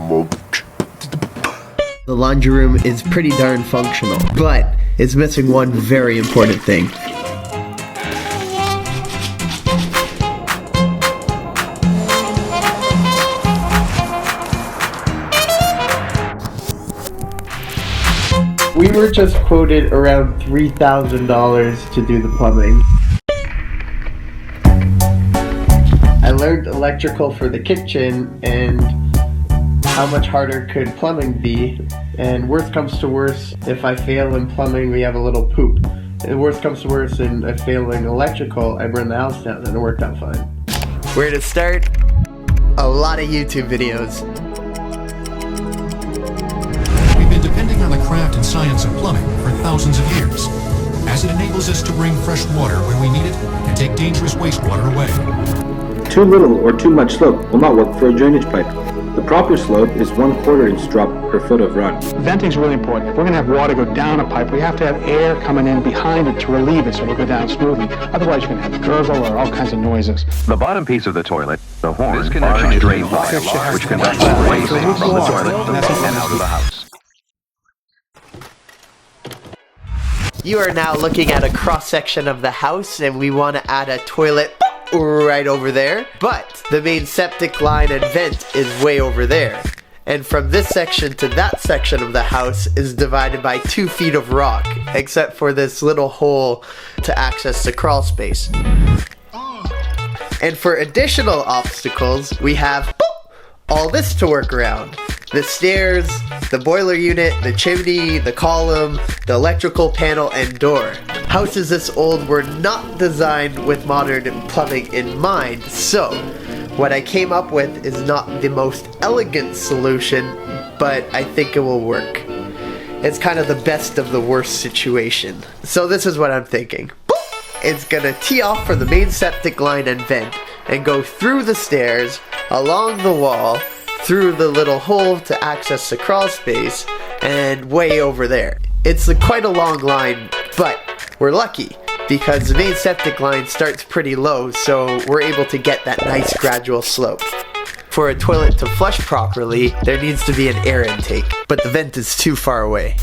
The laundry room is pretty darn functional, but it's missing one very important thing. We were just quoted around $3,000 to do the plumbing. I learned electrical for the kitchen and how much harder could plumbing be. And worst comes to worst, if I fail in plumbing, we have a little poop. And worst comes to worst, and I fail in electrical, I burn the house down, and it worked out fine. Where to start? A lot of YouTube videos. Depending on the craft and science of plumbing for thousands of years, as it enables us to bring fresh water where we need it and take dangerous wastewater away. Too little or too much slope will not work for a drainage pipe. The proper slope is 1/4 inch drop per foot of run. Venting is really important. If we're going to have water go down a pipe, we have to have air coming in behind it to relieve it so it'll go down smoothly. Otherwise, you're going to have gurgle or all kinds of noises. The bottom piece of the toilet, the horn, is drain water, which conducts away from the toilet and out of the house. You are now looking at a cross-section of the house, and we want to add a toilet right over there, but the main septic line and vent is way over there. And from this section to that section of the house is divided by 2 feet of rock, except for this little hole to access the crawl space. And for additional obstacles, we have all this to work around. The stairs, the boiler unit, the chimney, the column, the electrical panel, and door. Houses this old were not designed with modern plumbing in mind, so what I came up with is not the most elegant solution, but I think it will work. It's kind of the best of the worst situation. So this is what I'm thinking. It's gonna tee off from the main septic line and vent, and go through the stairs, along the wall, through the little hole to access the crawl space, and way over there. It's quite a long line, but we're lucky because the main septic line starts pretty low, so we're able to get that nice gradual slope. For a toilet to flush properly, there needs to be an air intake, but the vent is too far away.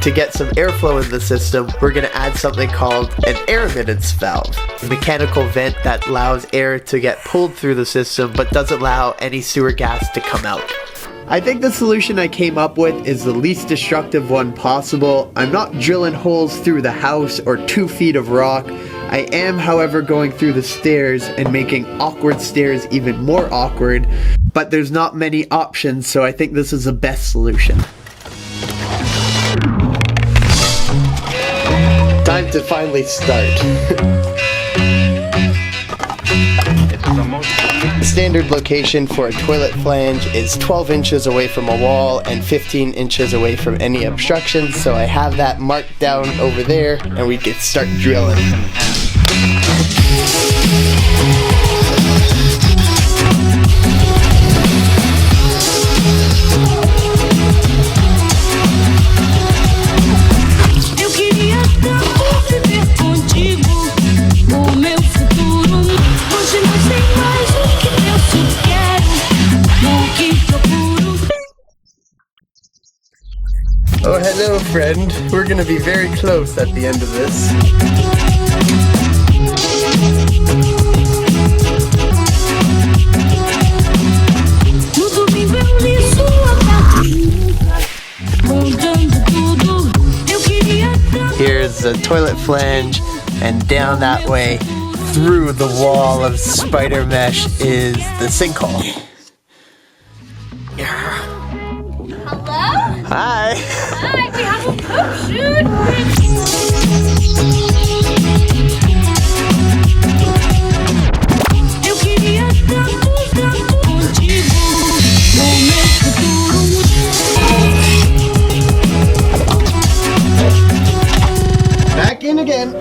To get some airflow in the system, we're going to add something called an air admittance valve, a mechanical vent that allows air to get pulled through the system but doesn't allow any sewer gas to come out. I think the solution I came up with is the least destructive one possible. I'm not drilling holes through the house or 2 feet of rock. I am, however, going through the stairs and making awkward stairs even more awkward, but there's not many options, so I think this is the best solution. Time to finally start. The standard location for a toilet flange is 12 inches away from a wall and 15 inches away from any obstruction, so I have that marked down over there and we can start drilling. Oh, hello, friend. We're gonna be very close at the end of this. Here's the toilet flange, and down that way, through the wall of spider mesh, is the sinkhole. Hello? Hi! Hi, we have a poop shoot! Eu queria tanto contigo no meu futuro. Back in again!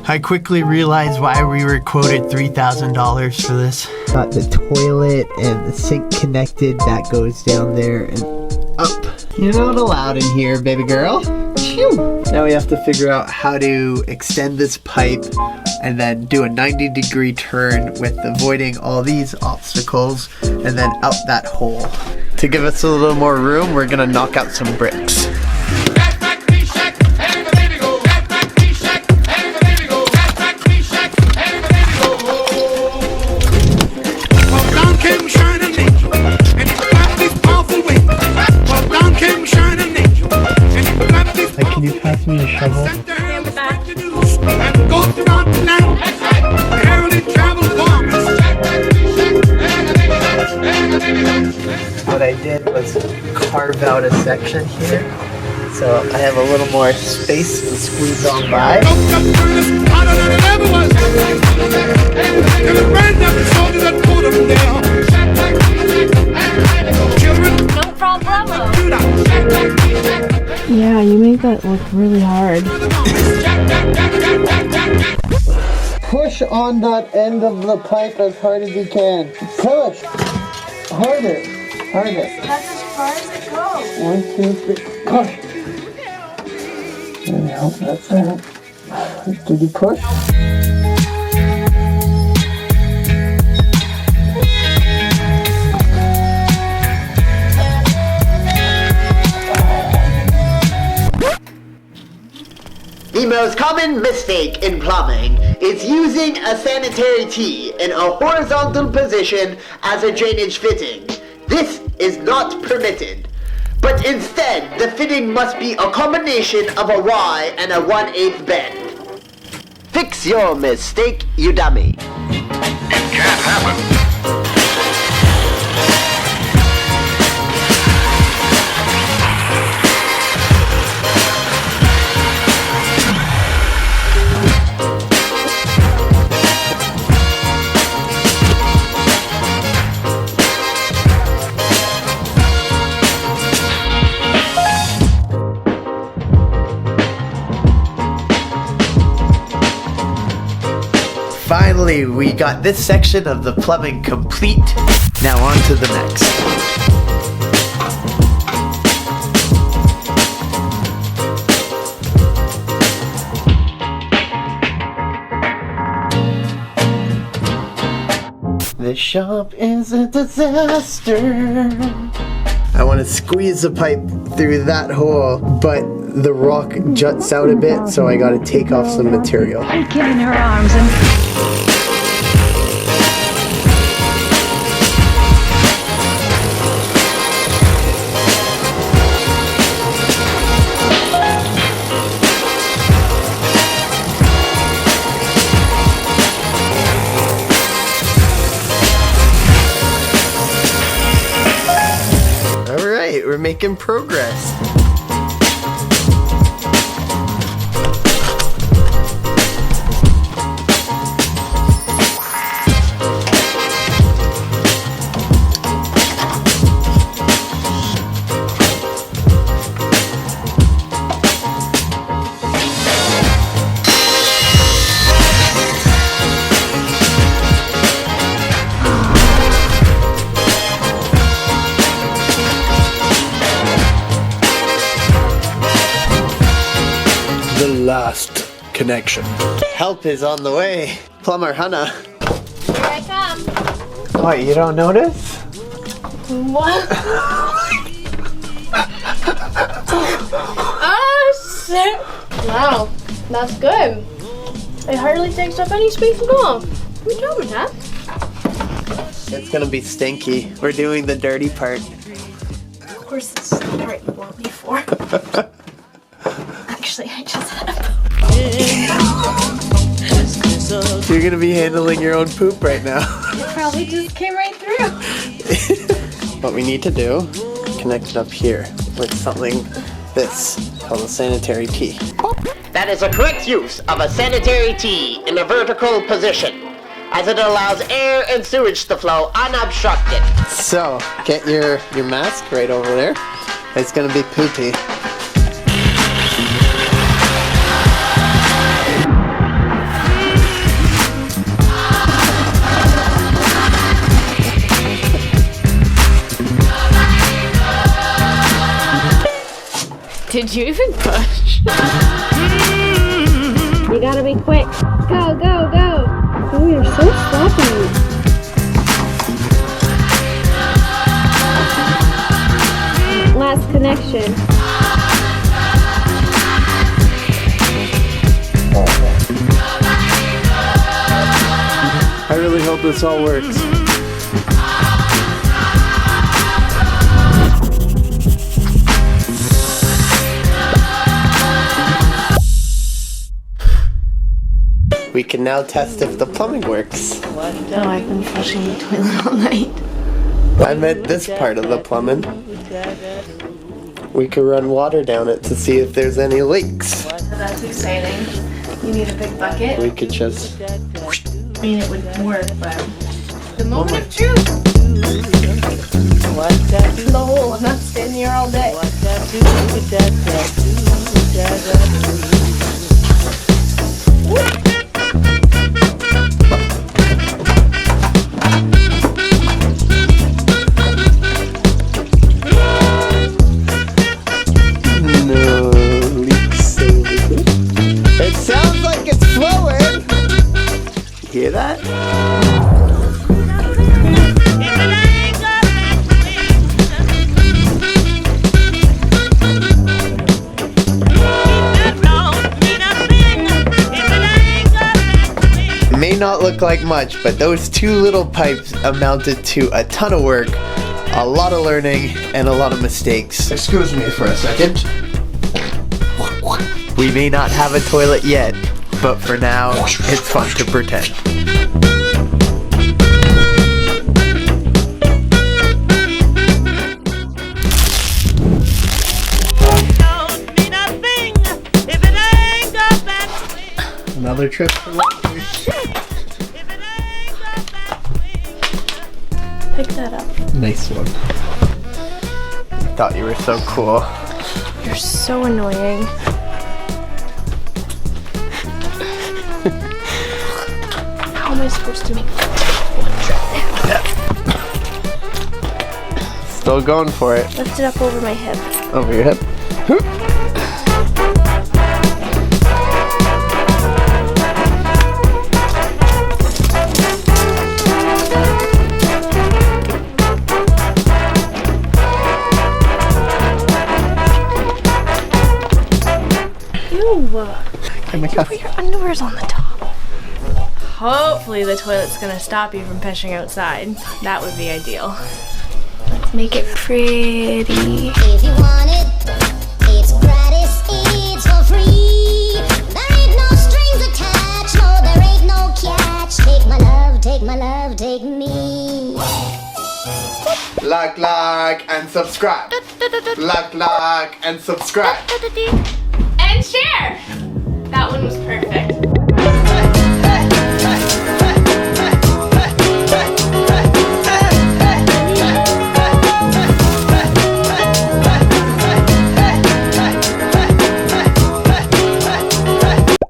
I quickly realized why we were quoted $3,000 for this. Got the toilet and the sink connected, that goes down there and up. You're not allowed in here, baby girl. Phew. Now we have to figure out how to extend this pipe and then do a 90-degree turn with avoiding all these obstacles and then out that hole. To give us a little more room, we're gonna knock out some bricks. Can you pass me a shovel? What I did was carve out a section here, so I have a little more space to squeeze on by. No problem. Yeah, you make that look really hard. Push on that end of the pipe as hard as you can. Push! Harder! Harder. That's as far as it goes. 1, 2, 3, push! There we go, that's it. Did you push? The most common mistake in plumbing is using a sanitary tee in a horizontal position as a drainage fitting. This is not permitted, but instead the fitting must be a combination of a Y and a 1/8 bend. Fix your mistake, you dummy. It can't happen. Finally, we got this section of the plumbing complete. Now on to the next. This shop is a disaster. I want to squeeze the pipe through that hole, but the rock juts out a bit, so I gotta take off some material. Giving her arms and Alright, we're making progress. The last connection. Help is on the way. Plumber Hannah. Here I come. What, you don't notice? What? Oh, shit. Wow, that's good. It hardly takes up any space at all. Good job, Matt. It's gonna be stinky. We're doing the dirty part. Of course, this is the part you want me for. Actually, I just had a You're gonna be handling your own poop right now. It probably just came right through. What we need to do, connect it up here with something this called a sanitary tee. That is a correct use of a sanitary tee in a vertical position, as it allows air and sewage to flow unobstructed. So, get your mask right over there. It's gonna be poopy. Did you even push? you gotta be quick. Go, go, go. you're so sloppy. Last connection. I really hope this all works. We can now test if the plumbing works. Oh, I've been flushing the toilet all night. I meant this part of the plumbing. We could run water down it to see if there's any leaks. That's exciting. You need a big bucket. We could just... I mean, it would work, but... The moment of truth! The hole, I'm not standing here all day. No leaks over here. It sounds like it's flowing! You hear that? It may not look like much, but those two little pipes amounted to a ton of work, a lot of learning, and a lot of mistakes. Excuse me for a second. We may not have a toilet yet, but for now, it's fun to pretend. Another trip for later. Pick that up. Nice one. Thought you were so cool. You're so annoying. How am I supposed to make one trip? Still going for it. Lift it up over my hip. Over your hip. Your underwear's on the top. Hopefully the toilet's gonna stop you from pissing outside. That would be ideal. Let's make it pretty. If you want it, it's gratis, it's for free. There ain't no strings attached, no, there ain't no catch. Take my love, take my love, take me. Like, and subscribe. Like, and subscribe. And share! That one was perfect.